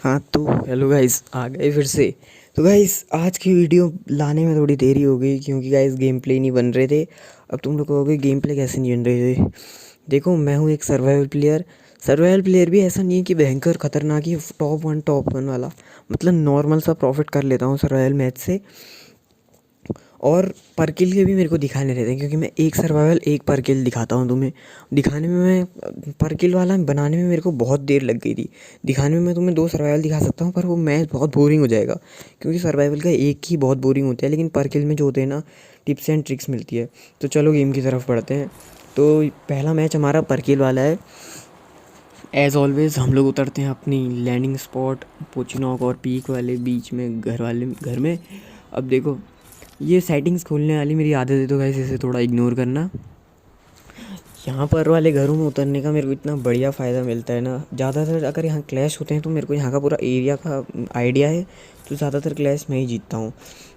हाँ तो hello guys, आ गए फिर से। तो गाइस आज की वीडियो लाने में थोड़ी देरी हो गई क्योंकि गाइस गेम प्ले नहीं बन रहे थे। अब तुम लोग कहोगे गेम प्ले कैसे नहीं बन रहे थे। देखो, मैं हूँ एक सर्वाइवल प्लेयर। सर्वाइवल प्लेयर भी ऐसा नहीं है कि भयंकर खतरनाक ही टॉप वन वाला, मतलब नॉर्मल सा प्रॉफिट कर लेता हूँ सर्वाइवल मैच से। और पर किल के भी मेरे को दिखाने रहते हैं क्योंकि मैं एक सर्वाइवल एक पर किल दिखाता हूँ तुम्हें। दिखाने में मैं पर किल वाला बनाने में मेरे को बहुत देर लग गई थी। दिखाने में मैं तुम्हें दो सर्वाइवल दिखा सकता हूँ पर वो मैच बहुत बोरिंग हो जाएगा क्योंकि सर्वाइवल का एक ही बहुत बोरिंग होता है, लेकिन पर किल में जो होते हैं ना, टिप्स एंड ट्रिक्स मिलती है। तो चलो गेम की तरफ बढ़ते हैं। तो पहला मैच हमारा पर किल वाला है। एज़ ऑलवेज़ हम लोग उतरते हैं अपनी लैंडिंग स्पॉट पोचिनॉक और पीक वाले बीच में, घर में। अब देखो, ये सेटिंग्स खोलने वाली मेरी आदत है तो गाइस इसे थोड़ा इग्नोर करना। यहाँ पर वाले घरों में उतरने का मेरे को इतना बढ़िया फ़ायदा मिलता है ना। ज़्यादातर अगर यहाँ क्लैश होते हैं तो मेरे को यहाँ का पूरा एरिया का आइडिया है, तो ज़्यादातर क्लैश मैं ही जीतता हूँ।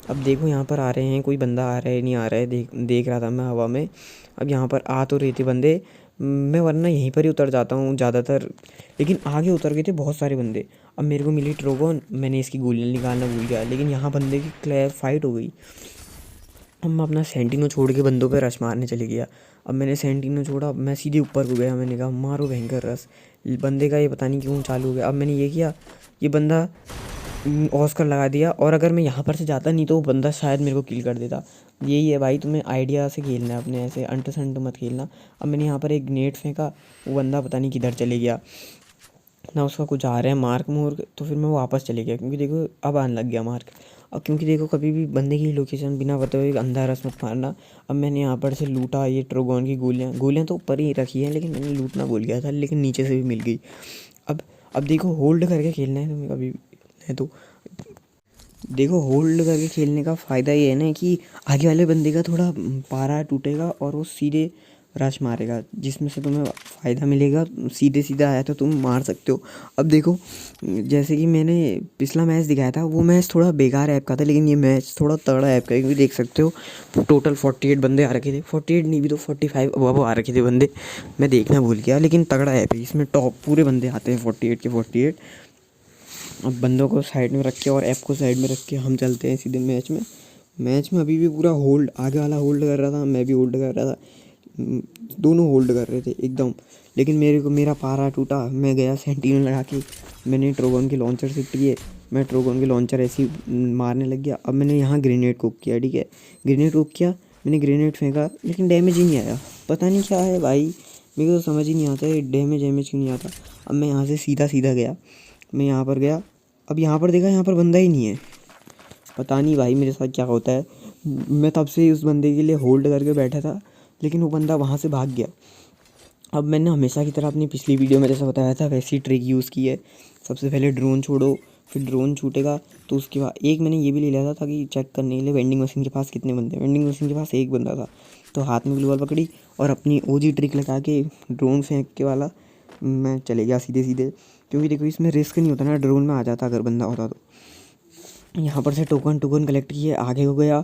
अब देखो यहाँ पर आ रहे हैं, कोई बंदा आ रहा है नहीं आ रहा है, देख रहा था मैं हवा में। अब यहाँ पर आ तो रहे थे बंदे, मैं वरना यहीं पर ही उतर जाता हूँ ज़्यादातर, लेकिन आगे उतर गए थे बहुत सारे बंदे। अब मेरे को मिली ट्रोगोन, मैंने इसकी गोलियाँ निकालना भूल गया, लेकिन यहाँ बंदे की क्लैश फाइट हो गई। अब मैं अपना सेंटिनो छोड़ के बंदों पे रश मारने चले गया। अब मैंने सेंटिनो छोड़ा, अब मैं सीधे ऊपर को गया, मैंने कहा मारो भयंकर रस। बंदे का ये पता नहीं क्यों चालू हो गया। अब मैंने ये किया, ये बंदा ऑस्कर लगा दिया, और अगर मैं यहाँ पर से जाता नहीं तो वो बंदा शायद मेरे को किल कर देता। यही है भाई, तुम्हें आइडिया से खेलना है अपने, ऐसे अंट संट मत खेलना। अब मैंने यहाँ पर एक ग्रेनेड फेंका, वो बंदा पता नहीं किधर चले गया ना, उसका कुछ आ रहा है मार्क मोर, तो फिर मैं वापस चले गया क्योंकि देखो अब आने लग गया मार्क। अब क्योंकि देखो कभी भी बंदे की लोकेशन बिना बताए हुए अंधा रस मत मारना। अब मैंने यहाँ पर से लूटा ये ट्रोगोन की गोलियाँ तो ऊपर ही रखी हैं, लेकिन मैंने लूटना भूल गया था, लेकिन नीचे से भी मिल गई। अब अब देखो होल्ड करके खेलना है तुम्हें कभी भी है तो। देखो होल्ड करके खेलने का फ़ायदा ये है ना कि आगे वाले बंदे का थोड़ा पारा टूटेगा और वो सीधे रश मारेगा, जिसमें से तुम्हें फ़ायदा मिलेगा। सीधे सीधा आया तो तुम मार सकते हो। अब देखो, जैसे कि मैंने पिछला मैच दिखाया था, वो मैच थोड़ा बेकार ऐप का था, लेकिन ये मैच थोड़ा तगड़ा ऐप का है क्योंकि देख सकते हो टोटल 48 बंदे आ रखे थे। 48 नहीं भी तो 45 अब आ रखे थे बंदे, मैं देखना भूल गया, लेकिन तगड़ा ऐप है। इसमें टॉप पूरे बंदे आते हैं 48 के 48। अब बंदों को साइड में रख के और ऐप को साइड में रख के हम चलते हैं सीधे मैच में। मैच में अभी भी पूरा होल्ड, आगे वाला होल्ड कर रहा था, मैं भी होल्ड कर रहा था। दोनों होल्ड कर रहे थे एकदम, लेकिन मेरे को मेरा पारा टूटा। मैं गया सेंटिनल लगा के, मैंने ट्रोगोन के लॉन्चर से किए, मैं ट्रोगोन के लॉन्चर ऐसे ही मारने लग गया। अब मैंने यहाँ ग्रेनेड कुक किया, ठीक है, ग्रेनेड कुक किया, मैंने ग्रेनेड फेंका, लेकिन डैमेज ही नहीं आया। पता नहीं क्या है भाई, मेरे को तो समझ ही नहीं आता है डैमेज क्यों नहीं आता। अब मैं यहाँ से सीधा सीधा गया, मैं यहाँ पर गया, अब यहाँ पर देखा यहाँ पर बंदा ही नहीं है। पता नहीं भाई मेरे साथ क्या होता है, मैं तब से उस बंदे के लिए होल्ड करके बैठा था, लेकिन वो बंदा वहाँ से भाग गया। अब मैंने हमेशा की तरह अपनी पिछली वीडियो में जैसा बताया था वैसी ट्रिक यूज़ की है। सबसे पहले ड्रोन छोड़ो, फिर ड्रोन छूटेगा तो उसके बाद एक मैंने ये भी ले लिया था ताकि चेक करने के लिए वेंडिंग मशीन के पास कितने बंदे हैं। वेंडिंग मशीन के पास एक बंदा था, तो हाथ में ग्लू वॉल पकड़ी और अपनी ओजी ट्रिक लगा के ड्रोन फेंक के वाला मैं चले गया सीधे सीधे, क्योंकि देखो इसमें रिस्क नहीं होता ना, ड्रोन में आ जाता अगर बंदा होता तो। यहाँ पर से टोकन कलेक्ट किए, आगे हो गया।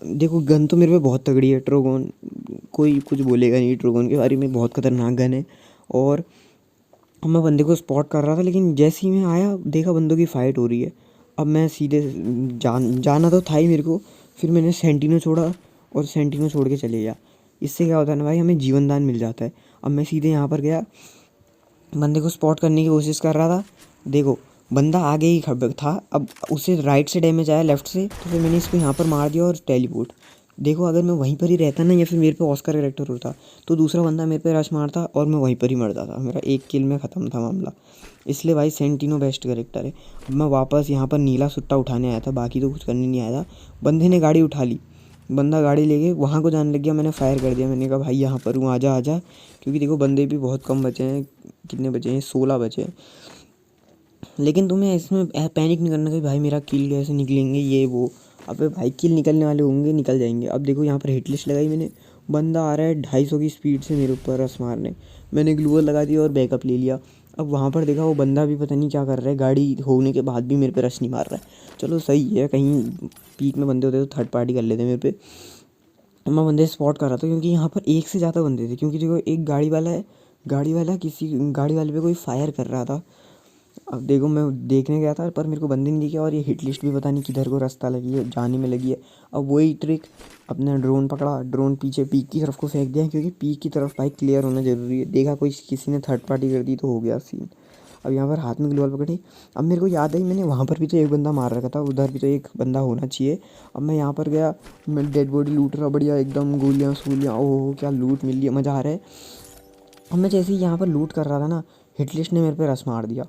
देखो गन तो मेरे पे बहुत तगड़ी है ट्रोगोन, कोई कुछ बोलेगा नहीं, ट्रोगोन के बारे में बहुत खतरनाक गन है। और मैं बंदे को स्पॉट कर रहा था, लेकिन जैसे ही मैं आया देखा बंदों की फ़ाइट हो रही है। अब मैं सीधे जाना तो था ही मेरे को, फिर मैंने सेंटिनो छोड़ा और सेंटिनो छोड़ के चले गया। इससे क्या होता है ना भाई, हमें जीवन दान मिल जाता है। अब मैं सीधे यहाँ पर गया, बंदे को स्पॉट करने की कोशिश कर रहा था। देखो बंदा आगे ही था, अब उसे राइट से डैमेज आया लेफ़्ट से, तो फिर मैंने इसको यहाँ पर मार दिया और टेलीपोर्ट। देखो अगर मैं वहीं पर ही रहता ना, या फिर मेरे पे ऑस्कर कैरेक्टर होता, तो दूसरा बंदा मेरे पे रश मारता और मैं वहीं पर ही मर जाता, मेरा एक किल में ख़त्म था मामला। इसलिए भाई सेंटिनो बेस्ट कैरेक्टर है। अब मैं वापस यहाँ पर नीला सुट्टा उठाने आया था, बाकी तो कुछ करने नहीं आया था। बंदे ने गाड़ी उठा ली, बंदा गाड़ी लेके वहाँ को जाने लग गया, मैंने फायर कर दिया, मैंने कहा भाई यहाँ पर हूँ, आजा आजा। क्योंकि देखो बंदे भी बहुत कम बचे हैं, कितने बचे हैं, 16 बचे हैं। लेकिन तुम्हें इसमें पैनिक नहीं करना कि भाई मेरा किल कैसे निकलेंगे ये वो। अबे भाई किल निकलने वाले होंगे, निकल जाएंगे। अब देखो यहाँ पर हिट लिस्ट लगाई मैंने, बंदा आ रहा है 250 की स्पीड से मेरे ऊपर रस मारने, मैंने ग्लूअर लगा दिया और बैकअप ले लिया। अब वहाँ पर देखा वो बंदा भी पता नहीं क्या कर रहा है, गाड़ी होने के बाद भी मेरे पे रश नहीं मार रहा है। चलो सही है, कहीं पीक में बंदे होते तो थर्ड पार्टी कर लेते मेरे पे। मैं बंदे स्पॉट कर रहा था क्योंकि यहाँ पर एक से ज़्यादा बंदे थे, क्योंकि देखो एक गाड़ी वाला है, गाड़ी वाला किसी गाड़ी वाले पे कोई फायर कर रहा था। अब देखो मैं देखने गया था पर मेरे को बंदे नहीं दिखे और ये हिट लिस्ट भी पता नहीं किधर को रास्ता लगी है, जाने में लगी है। अब वही ट्रिक, अपना ड्रोन पकड़ा, ड्रोन पीछे पीक की तरफ को फेंक दिया, क्योंकि पीक की तरफ भाई क्लियर होना ज़रूरी है। देखा कोई किसी ने थर्ड पार्टी कर दी तो हो गया सीन। अब यहाँ पर हाथ में ग्लोवाल पकड़ी। अब मेरे को याद आई मैंने वहाँ पर भी तो एक बंदा मार रखा था, उधर भी तो एक बंदा होना चाहिए। अब मैं यहाँ पर गया, मैं डेड बॉडी लूट रहा बढ़िया एकदम, गोलियाँ सूलियाँ, ओह क्या लूट मिल रही है, मज़ा आ रहा है। अब मैं जैसे ही यहाँ पर लूट कर रहा था ना, हिट लिस्ट ने मेरे पे रस मार दिया।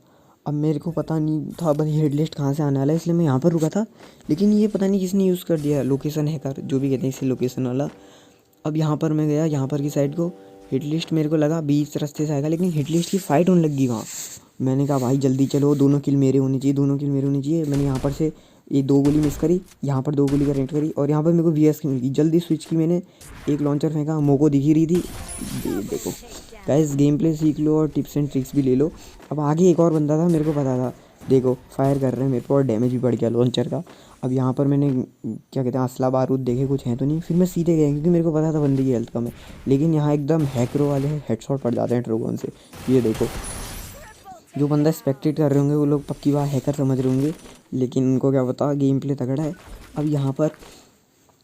अब मेरे को पता नहीं था भाई हिट लिस्ट कहाँ से आने वाला है, इसलिए मैं यहाँ पर रुका था। लेकिन ये पता नहीं किसने यूज़ कर दिया, लोकेशन हैकर जो भी कहते हैं इसे, लोकेशन वाला। अब यहाँ पर मैं गया, यहाँ पर की साइड को हिट लिस्ट मेरे को लगा बीच रास्ते से आएगा, लेकिन हिट लिस्ट की फ़ाइट होने लगी वहाँ। मैंने कहा भाई जल्दी चलो, दोनों किल मेरे होने चाहिए, दोनों किल मेरे होने चाहिए। मैंने यहाँ पर से ये 2 गोली मिस करी, यहाँ पर 2 गोली कनेक्ट करी और यहाँ पर मेरे को वीएस की मिल गई। जल्दी स्विच की मैंने, एक लॉन्चर फेंका, मोको दिख ही रही थी। देखो गाइस गेम प्ले सीख लो और टिप्स एंड ट्रिक्स भी ले लो। अब आगे एक और बंदा था, मेरे को पता था, देखो फायर कर रहे हैं मेरे को और डैमेज भी बढ़ गया लॉन्चर का। अब यहाँ पर मैंने क्या कहते हैं असला बारूद देखे, कुछ हैं तो नहीं, फिर मैं सीधे गया क्योंकि मेरे को पता था बंदे की हेल्थ कम है। लेकिन यहाँ एकदम हैकरो वाले हेडशॉट पड़ जाते हैं ट्रोगन से। ये देखो जो बंदा स्पेक्टेट कर रहे होंगे वो लोग पक्की बात हैकर समझ रहे होंगे, लेकिन उनको क्या पता गेम प्ले तगड़ा है। अब यहाँ पर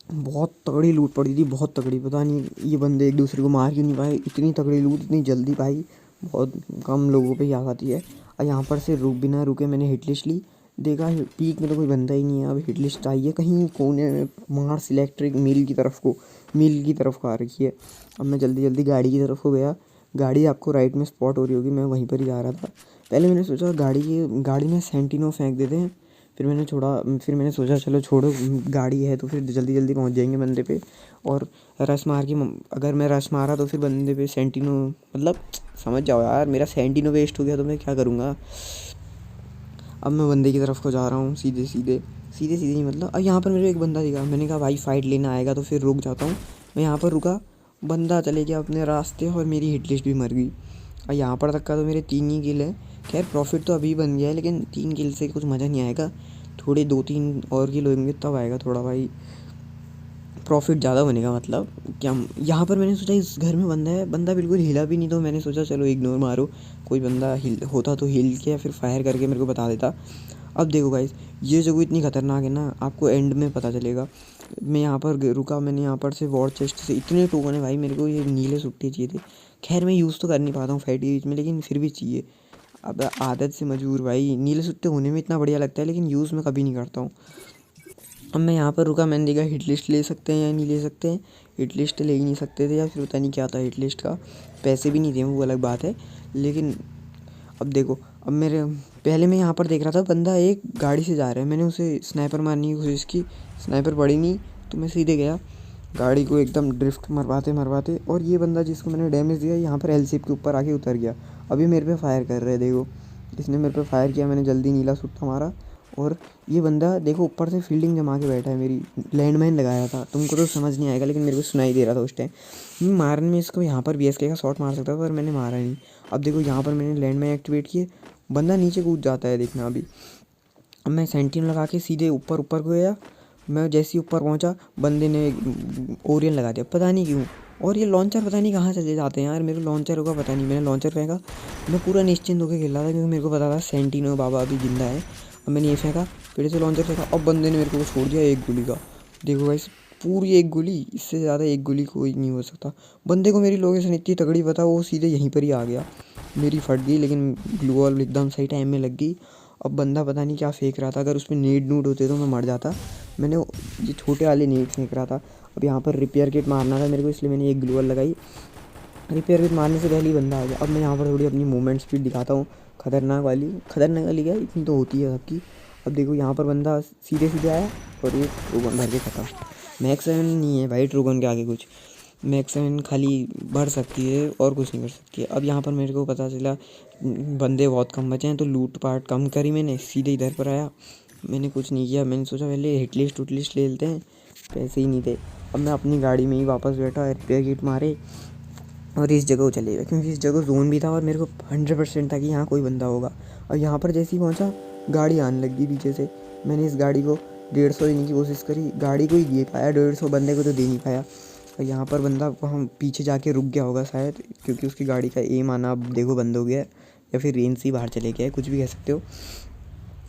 बहुत तगड़ी लूट पड़ी थी, बहुत तगड़ी, पता नहीं ये बंदे एक दूसरे को मार क्यों नहीं पाए। इतनी तगड़ी लूट इतनी जल्दी भाई बहुत कम लोगों पे ही आ जाती है। और यहाँ पर से बिना रुके मैंने हिट लिस्ट ली, देखा पीक में तो कोई बंदा ही नहीं है। अब हिट लिस्ट आई है कहीं कोने में, मार्स इलेक्ट्रिक मिल की तरफ को, मिल की तरफ को आ रखी है। अब मैं जल्दी जल्दी गाड़ी की तरफ को गया, गाड़ी आपको राइट में स्पॉट हो रही होगी, मैं वहीं पर ही जा रहा था। पहले मैंने सोचा गाड़ी में सेंटिनो फेंक देते हैं, फिर मैंने सोचा चलो छोड़ो, गाड़ी है तो फिर जल्दी जल्दी पहुंच जाएंगे बंदे पे। और रश मार के अगर मैं रश मारा तो फिर बंदे पे सेंटिनो, मतलब समझ जाओ यार, मेरा सेंटिनो वेस्ट हो गया तो मैं क्या करूँगा। अब मैं बंदे की तरफ को जा रहा हूँ सीधे सीधे ही, मतलब अब यहाँ पर मेरे को एक बंदा दिखा, मैंने कहा भाई फाइट लेना आएगा तो फिर रुक जाता हूँ। मैं यहाँ पर रुका, बंदा चले गया अपने रास्ते और मेरी हिट लिस्ट भी मर गई। और यहाँ पर तक का तो मेरे 3 ही किल हैं। खैर प्रॉफिट तो अभी बन गया है, लेकिन 3 किल से कुछ मज़ा नहीं आएगा, थोड़े 2-3 और किल होंगे तब आएगा थोड़ा भाई प्रॉफिट ज़्यादा बनेगा। मतलब क्या, यहाँ पर मैंने सोचा इस घर में बंदा है, बंदा बिल्कुल हिला भी नहीं, तो मैंने सोचा चलो इग्नोर मारो, कोई बंदा हिल होता तो हिल के या फिर फायर करके मेरे को बता देता। अब देखो गाइस ये जगह इतनी ख़तरनाक है ना, आपको एंड में पता चलेगा। मैं यहाँ पर रुका, मैंने यहाँ पर से वॉर चेस्ट से इतने टोकन है भाई, मेरे को ये नीले सुट्टे चाहिए थे। खैर मैं यूज़ तो कर नहीं पाता हूँ फाइट के बीच में, लेकिन फिर भी चाहिए। अब आदत से मजबूर भाई, नीले सुट्टे होने में इतना बढ़िया लगता है लेकिन यूज़ मैं कभी नहीं करता हूँ। अब मैं यहाँ पर रुका, मैंने देखा हिट लिस्ट ले सकते हैं या नहीं ले सकते हैं। हिट लिस्ट ले ही नहीं सकते थे या फिर पता नहीं क्या था हिट लिस्ट का, पैसे भी नहीं थे वो अलग बात है। लेकिन अब देखो, अब मेरे पहले मैं यहाँ पर देख रहा था बंदा एक गाड़ी से जा रहा है, मैंने उसे स्नाइपर मारने की कोशिश की, स्नाइपर पड़ी नहीं तो मैं सीधे गया गाड़ी को एकदम ड्रिफ्ट मरवाते और ये बंदा जिसको मैंने डैमेज दिया यहाँ पर एलसीप के ऊपर आके उतर गया। अभी मेरे पे फायर कर रहे हैं, देखो इसने मेरे पे फायर किया, मैंने जल्दी नीला सुट्टा मारा और ये बंदा देखो ऊपर से फील्डिंग जमा के बैठा है मेरी। लैंडमाइन लगाया था, तुमको तो समझ नहीं आएगा लेकिन मेरे को सुनाई दे रहा था उस टाइम। मैं मारने में इसको यहाँ पर BSK का शॉट मार सकता था पर मैंने मारा नहीं। अब देखो यहाँ पर मैंने लैंडमाइन एक्टिवेट किए, बंदा नीचे कूद जाता है, देखना अभी। अब मैं सेंटिन लगा के सीधे ऊपर को गया, मैं जैसे ही ऊपर पहुंचा बंदे ने ओरियन लगा दिया पता नहीं क्यों। और ये लॉन्चर पता नहीं कहाँ चले जाते हैं यार, मेरे लॉन्चर होगा पता नहीं, मैंने लॉन्चर फेंका, मैं पूरा निश्चिंत होकर खेल रहा था क्योंकि मेरे को पता था सेंटिनो बाबा अभी जिंदा है। अब मैंने ये फेंका, फिर से लॉन्चर फेंका, अब बंदे ने मेरे को छोड़ दिया एक गोली का। देखो भाई पूरी एक गोली, इससे ज़्यादा एक गोली कोई नहीं हो सकता। बंदे को मेरी लोकेशन इतनी तगड़ी पता, वो सीधे यहीं पर ही आ गया, मेरी फट गई लेकिन ग्लू वॉल एकदम सही टाइम में लग गई। अब बंदा पता नहीं क्या फेंक रहा था, अगर उसमें नीड नूड होते तो मैं मर जाता। मैंने ये छोटे वाले नीड फेंक रहा था। अब यहाँ पर रिपेयर किट मारना था मेरे को, इसलिए मैंने एक ग्लू वॉल लगाई, रिपेयर किट मारने से पहले ही बंदा आ गया। अब मैं यहाँ पर थोड़ी अपनी मूवमेंट स्पीड दिखाता हूँ, खतरनाक वाली क्या इतनी तो होती है सबकी। अब देखो यहाँ पर बंदा सीधे सीधे आया और ये ट्रूगन भर के खत्म। मैक्स 7 नहीं है भाई ट्रूगन के आगे कुछ, मैक्स 7 खाली बढ़ सकती है और कुछ नहीं कर सकती है। अब यहाँ पर मेरे को पता चला बंदे बहुत कम बचे हैं तो लूट पाट कम करी, मैंने सीधे इधर पर आया, मैंने कुछ नहीं किया, मैंने सोचा पहले हिट लिस्ट ले लेते हैं, पैसे ही नहीं थे। अब मैं अपनी गाड़ी में ही वापस बैठा, रिपेयर किट मारे और इस जगह को चले गए क्योंकि इस जगह जोन भी था और मेरे को 100% था कि यहाँ कोई बंदा होगा। और यहाँ पर जैसे ही पहुँचा गाड़ी आने लग गई पीछे से, मैंने इस गाड़ी को 150 देने की कोशिश करी, गाड़ी को ही दे पाया 150, बंदे को तो दे नहीं पाया। और यहाँ पर बंदा वहाँ पीछे जाके रुक गया होगा शायद, क्योंकि उसकी गाड़ी का एम आना अब देखो बंद हो गया है। या फिर रेंज से ही बाहर चले गया है, कुछ भी कह सकते हो।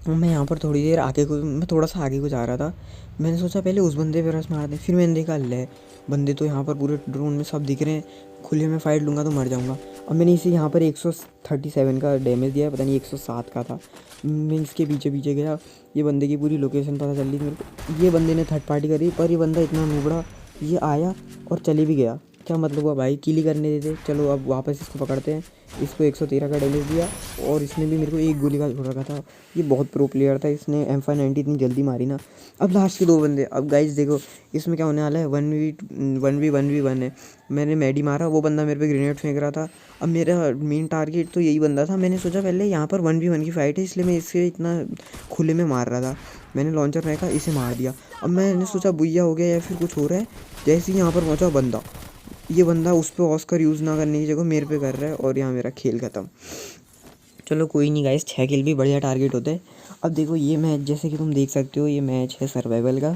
मैं यहाँ पर थोड़ी देर आगे को मैं थोड़ा सा आगे को जा रहा था। मैंने सोचा पहले उस बंदे पे रस मार दें, फिर मैंने देखा ले बंदे तो यहाँ पर पूरे ड्रोन में सब दिख रहे हैं, खुले में फाइट लूँगा तो मर जाऊँगा। अब मैंने इसे यहाँ पर 137 का डैमेज दिया, पता नहीं 107 का था। मैं इसके पीछे पीछे गया, ये बंदे की पूरी लोकेशन पता चल रही थी मेरे को। ये बंदे ने थर्ड पार्टी करी, पर ये बंदा इतना नुबड़ा, ये आया और चले भी गया। क्या मतलब हुआ भाई, किल ही करने देते। चलो अब वापस इसको पकड़ते हैं। इसको 113 का डैमेज दिया और इसने भी मेरे को एक गोली का छोड़ रखा था। ये बहुत प्रो प्लेयर था, इसने M590 इतनी जल्दी मारी ना। अब लास्ट के 2 बंदे। अब गाइस देखो इसमें क्या होने वाला है, 1v1 है। मैंने मैडी मारा, वो बंदा मेरे पे ग्रेनेड फेंक रहा था। अब मेरा मेन टारगेट तो यही बंदा था। मैंने सोचा पहले यहाँ पर 1v1 की फ़ाइट है, इसलिए मैं इससे इतना खुले में मार रहा था। मैंने लॉन्चर फेंका, इसे मार दिया। अब मैंने सोचा बुइया हो गया या फिर कुछ हो रहा है। जैसे ही यहाँ पर पहुँचा बंदा, ये बंदा उस पर ऑस्कर यूज़ ना करने की जगह मेरे पे कर रहा है और यहाँ मेरा खेल ख़त्म। चलो कोई नहीं गाइस, 6 किल भी बढ़िया टारगेट होता है। अब देखो ये मैच जैसे कि तुम देख सकते हो, ये मैच है सर्वाइवल का,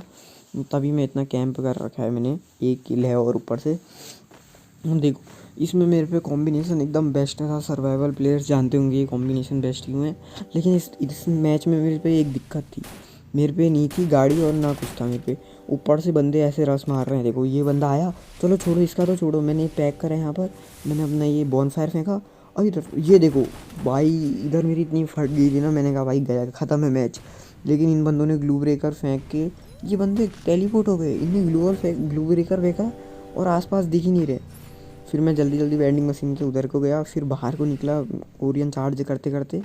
तभी मैं इतना कैंप कर रखा है मैंने। 1 किल है और ऊपर से देखो इसमें मेरे पे कॉम्बिनेशन एकदम बेस्ट था। सर्वाइवल प्लेयर्स जानते होंगे ये कॉम्बिनेशन बेस्ट क्यों है। लेकिन इस मैच में मेरे पे एक दिक्कत थी, मेरे पे नहीं थी गाड़ी और ना कुछ था मेरे पे। ऊपर से बंदे ऐसे रस मार रहे हैं। देखो ये बंदा आया, चलो छोड़ो इसका तो छोड़ो, मैंने पैक करा यहाँ पर। मैंने अपना ये बॉनफायर फेंका और इधर ये देखो भाई, इधर मेरी इतनी फट गई थी ना, मैंने कहा भाई गया, ख़त्म है मैच। लेकिन इन बंदों ने ग्लू ब्रेकर फेंक के, ये बंदे टेलीपोर्ट हो गए। इनने ग्लू ब्रेकर फेंका और आसपास दिख ही नहीं रहे। फिर मैं जल्दी जल्दी वेंडिंग मशीन के उधर को गया, फिर बाहर को निकला ओरियन चार्ज करते करते।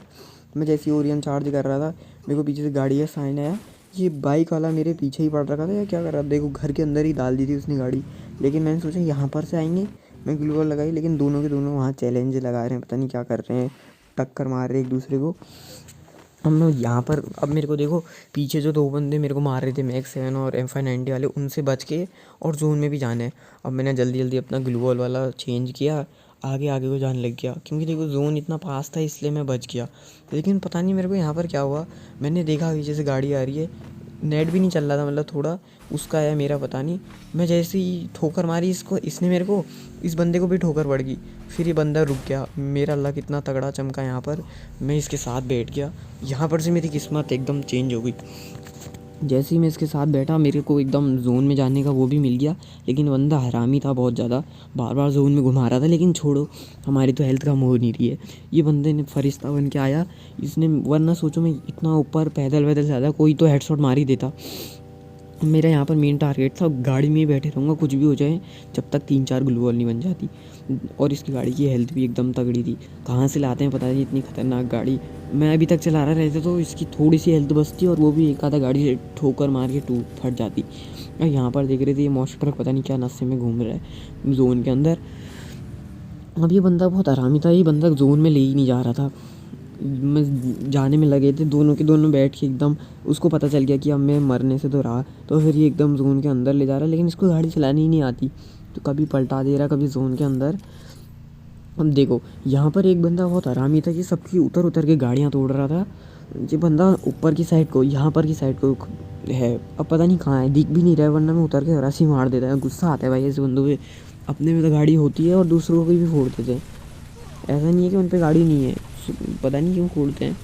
मैं जैसे ही ओरियन चार्ज कर रहा था, मेरे को पीछे से गाड़ी का साइन आया। ये बाइक वाला मेरे पीछे ही पड़ रखा था या क्या कर रहा था, देखो घर के अंदर ही डाल दी थी उसने गाड़ी। लेकिन मैंने सोचा यहाँ पर से आएंगे, मैं ग्लू वॉल लगाई, लेकिन दोनों के दोनों वहाँ चैलेंज लगा रहे हैं, पता नहीं क्या कर रहे हैं, टक्कर मार रहे हैं एक दूसरे को। अब मैं यहाँ पर, अब मेरे को देखो पीछे जो 2 बंदे मेरे को मार रहे थे मैक्स 7 और M590 वाले, उनसे बच के और जोन में भी जाना है। अब मैंने जल्दी जल्दी अपना ग्लू वॉल वाला चेंज किया, आगे आगे को जाने लग गया, क्योंकि देखो जोन इतना पास था इसलिए मैं बच गया। लेकिन पता नहीं मेरे को यहाँ पर क्या हुआ, मैंने देखा पीछे से गाड़ी आ रही है, नेट भी नहीं चल रहा था, मतलब थोड़ा उसका है मेरा पता नहीं। मैं जैसे ही ठोकर मारी इसको, इसने मेरे को, इस बंदे को भी ठोकर पड़ गई। फिर ये बंदा रुक गया, मेरा लक इतना तगड़ा चमका यहाँ पर, मैं इसके साथ बैठ गया। यहाँ पर से मेरी किस्मत एकदम चेंज हो गई। जैसे ही मैं इसके साथ बैठा, मेरे को एकदम जोन में जाने का वो भी मिल गया। लेकिन बंदा हरामी था बहुत ज़्यादा, बार बार जोन में घुमा रहा था। लेकिन छोड़ो, हमारी तो हेल्थ कम हो नहीं रही है। ये बंदे ने फरिश्ता बन के आया, इसने, वरना सोचो मैं इतना ऊपर पैदल वैदल से आता, कोई तो हेडशॉट मार ही देता। मेरा यहाँ पर मेन टारगेट था, गाड़ी में ही बैठे रहूँगा कुछ भी हो जाए, जब तक 3-4 ग्लू वॉल नहीं बन जाती। और इसकी गाड़ी की हेल्थ भी एकदम तगड़ी थी, कहाँ से लाते हैं पता नहीं, इतनी खतरनाक गाड़ी। मैं अभी तक चला रहा रहता तो इसकी थोड़ी सी हेल्थ बचती और वो भी एक आधा गाड़ी से ठोकर मार के टूट फट जाती। और यहाँ पर देख रहे थे ये मॉन्स्टर ट्रक पता नहीं क्या नशे में घूम रहा है जोन के अंदर। अब ये बंदा बहुत आरामी था, ये बंदा जोन में ले ही नहीं जा रहा था। मैं जाने में लगे थे, दोनों के दोनों बैठ के एकदम, उसको पता चल गया कि अब मैं मरने से तो रहा, तो फिर ये एकदम जोन के अंदर ले जा रहा है। लेकिन इसको गाड़ी चलानी ही नहीं आती, तो कभी पलटा दे रहा, कभी जोन के अंदर। अब देखो यहाँ पर एक बंदा बहुत आरामी था, कि सबकी उतर उतर के गाड़ियाँ तोड़ रहा था। ये बंदा ऊपर की साइड को, यहाँ पर की साइड को है, अब पता नहीं कहाँ है, दिख भी नहीं रहा है, वरना मैं उतर के रस्सी मार देता है। गुस्सा आता है भाई ऐसे बंदों पे, अपने में तो गाड़ी होती है और दूसरों की भी फोड़ देते हैं। ऐसा नहीं है कि उन पर गाड़ी नहीं है, पता नहीं क्यों फोड़ते हैं।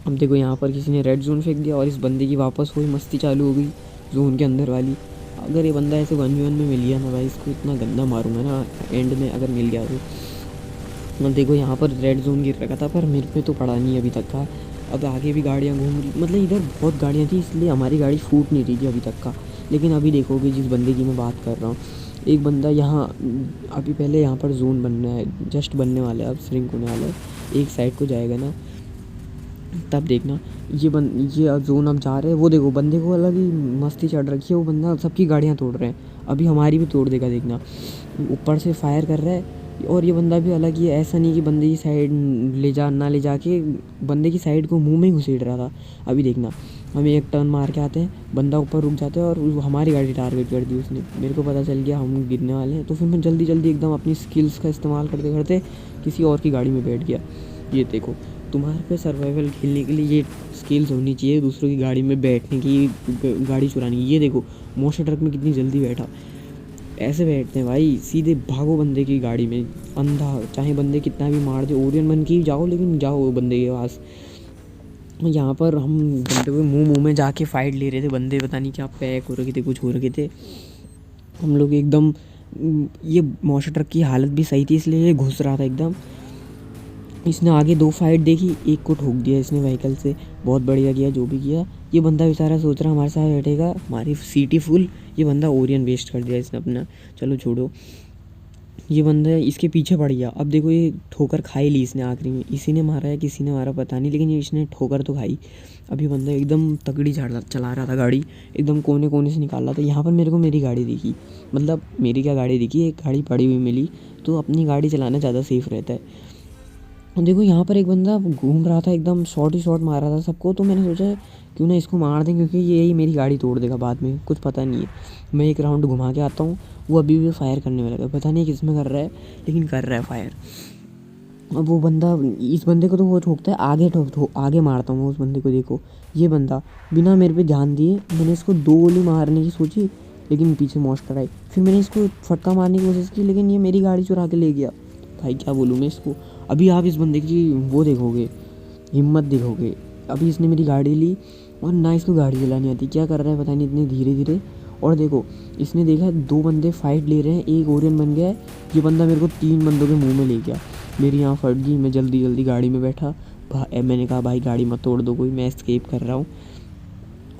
अब देखो यहाँ पर किसी ने रेड जोन फेंक दिया और इस बंदे की वापस वही मस्ती चालू हो गई जोन के अंदर वाली। अगर ये बंदा ऐसे 1v1 में मिल गया ना भाई, इसको इतना गंदा मारूंगा ना एंड में, अगर मिल गया तो। अब देखो यहाँ पर रेड जोन गिर रखा था, पर मेरे पे तो पड़ा नहीं अभी तक का। अब आगे भी गाड़ियाँ घूम रही, मतलब इधर बहुत गाड़ियाँ थी, इसलिए हमारी गाड़ी फूट नहीं रही थी अभी तक का। लेकिन अभी देखोगे जिस बंदे की मैं बात कर रहा हूँ, एक बंदा यहाँ, अभी पहले यहाँ पर जोन बनना है, जस्ट बनने वाला है, अब श्रिंक होने वाला है, एक साइड को जाएगा ना, तब देखना ये जोन अब जा रहे हैं। वो देखो बंदे को अलग ही मस्ती चढ़ रखी है, वो बंदा सबकी गाड़ियाँ तोड़ रहे हैं, अभी हमारी भी तोड़ देगा देखना। ऊपर से फायर कर रहा है और ये बंदा भी अलग ही है, ऐसा नहीं कि बंदे की साइड ले जाके बंदे की साइड को मुंह में ही घुसेड़ रहा था। अभी देखना, हम एक टर्न मार के आते हैं, बंदा ऊपर रुक जाता है और हमारी गाड़ी टारगेट कर दी उसने। मेरे को पता चल गया हम गिरने वाले हैं, तो फिर मैं जल्दी जल्दी एकदम अपनी स्किल्स का इस्तेमाल करते करते किसी और की गाड़ी में बैठ गया। ये देखो, तुम्हारे पे सर्वाइवल खेलने के लिए ये स्किल्स होनी चाहिए, दूसरों की गाड़ी में बैठने की, गाड़ी चुराने की। ये देखो मॉन्स्टर ट्रक में कितनी जल्दी बैठा, ऐसे बैठते हैं भाई, सीधे भागो बंदे की गाड़ी में अंधा, चाहे बंदे कितना भी मार दे, ओरियन बन के ही जाओ, लेकिन जाओ बंदे के पास। यहाँ पर हम बंदे को मुँह में जाके फ़ाइट ले रहे थे, बंदे पता नहीं क्या पैक हो रखे थे, कुछ हो रखे थे। हम लोग एकदम ये मॉन्स्टर ट्रक की हालत भी सही थी, इसलिए ये घुस रहा था एकदम। इसने आगे 2 फाइट देखी, एक को ठोक दिया इसने व्हीकल से, बहुत बढ़िया किया जो भी किया। ये बंदा बेचारा सोच रहा हमारे साथ बैठेगा, हमारी सीटी फुल, ये बंदा ओरियन वेस्ट कर दिया इसने अपना। चलो छोड़ो, ये बंदा इसके पीछे पड़ गया। अब देखो ये ठोकर खाई ली इसने आखिरी में, इसी ने मारा है किसी ने मारा पता नहीं, लेकिन ये इसने ठोकर तो खाई। अब ये बंदा एकदम तगड़ी चला रहा था गाड़ी, एकदम कोने कोने से निकाल रहा था। यहाँ पर मेरे को मेरी गाड़ी दिखी, मतलब मेरी क्या गाड़ी दिखी, एक गाड़ी पड़ी हुई मिली, तो अपनी गाड़ी चलाना ज़्यादा सेफ़ रहता है। देखो यहाँ पर एक बंदा घूम रहा था, एकदम शॉट ही शॉट मार रहा था सबको, तो मैंने सोचा क्यों ना इसको मार दें, क्योंकि ये ही मेरी गाड़ी तोड़ देगा बाद में, कुछ पता नहीं है। मैं एक राउंड घुमा के आता हूँ, वो अभी भी फायर करने में लगा, पता नहीं किस में कर रहा है, लेकिन कर रहा है फायर। अब वो बंदा, इस बंदे को तो वो ठोकता है, आगे मारता हूँ मैं उस बंदे को। देखो ये बंदा बिना मेरे पे ध्यान दिए, मैंने इसको 2 गोली मारने की सोची, लेकिन पीछे मॉन्स्टर आई। फिर मैंने इसको फटका मारने की कोशिश की, लेकिन ये मेरी गाड़ी चुरा के ले गया। भाई क्या बोलूँ मैं इसको। अभी आप इस बंदे की वो देखोगे, हिम्मत देखोगे। अभी इसने मेरी गाड़ी ली और ना इसको गाड़ी चलानी आती, क्या कर रहा है पता नहीं इतने धीरे धीरे। और देखो इसने देखा 2 बंदे फाइट ले रहे हैं, एक ओरियन बन गया है, ये बंदा मेरे को 3 बंदों के मुंह में ले गया। मेरी यहाँ फट गई, मैं जल्दी जल्दी गाड़ी में बैठा। मैंने कहा भाई गाड़ी मत तोड़ दो कोई, मैं एस्केप कर रहा हूँ।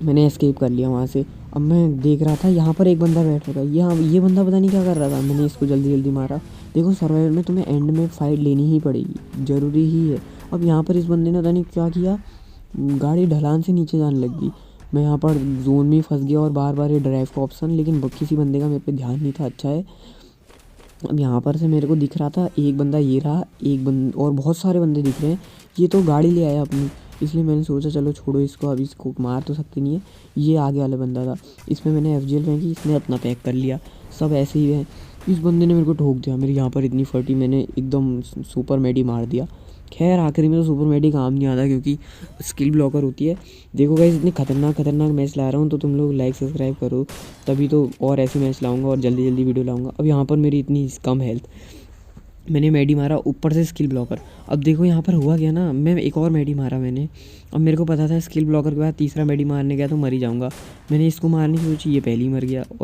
मैंने एस्केप कर लिया वहाँ से। अब मैं देख रहा था यहाँ पर एक बंदा बैठ रहा था, ये बंदा पता नहीं क्या कर रहा था, मैंने इसको जल्दी जल्दी मारा। देखो सर्वाइवल में तुम्हें एंड में फ़ाइट लेनी ही पड़ेगी, ज़रूरी ही है। अब यहाँ पर इस बंदे ने पता नहीं क्या किया, गाड़ी ढलान से नीचे जाने लग गई। मैं यहाँ पर जोन में फंस गया और बार बार ये ड्राइव का ऑप्शन, लेकिन किसी बंदे का मेरे पे ध्यान नहीं था। अच्छा है, अब यहाँ पर से मेरे को दिख रहा था एक बंदा, ये रहा एक बंदा, और बहुत सारे बंदे दिख रहे हैं। ये तो गाड़ी ले आया अपनी, इसलिए मैंने सोचा चलो छोड़ो इसको, अभी इसको मार तो सकते नहीं है। ये आगे वाला बंदा था, इसमें मैंने FGL फेंकी, इसने अपना पैक कर लिया। सब ऐसे ही है। इस बंदे ने मेरे को ठोक दिया, मेरी यहाँ पर इतनी फटी, मैंने एकदम सुपर मेडी मार दिया। खैर आखिरी में तो सुपर मेडी काम नहीं आता, क्योंकि स्किल ब्लॉकर होती है। देखो गाइस इतने खतरनाक मैच ला रहा हूँ, तो तुम लोग लाइक सब्सक्राइब करो, तभी तो और ऐसे मैच लाऊंगा और जल्दी जल्दी वीडियो लाऊंगा। अब यहाँ पर मेरी इतनी कम हेल्थ, मैंने मेडी मारा, ऊपर से स्किल ब्लॉकर। अब देखो यहाँ पर हुआ क्या ना, मैं एक और मेडी मारा मैंने। अब मेरे को पता था स्किल ब्लॉकर के बाद तीसरा मेडी मारने गया तो मर ही जाऊँगा, मैंने इसको मारने की सोची, ये पहले ही मर गया।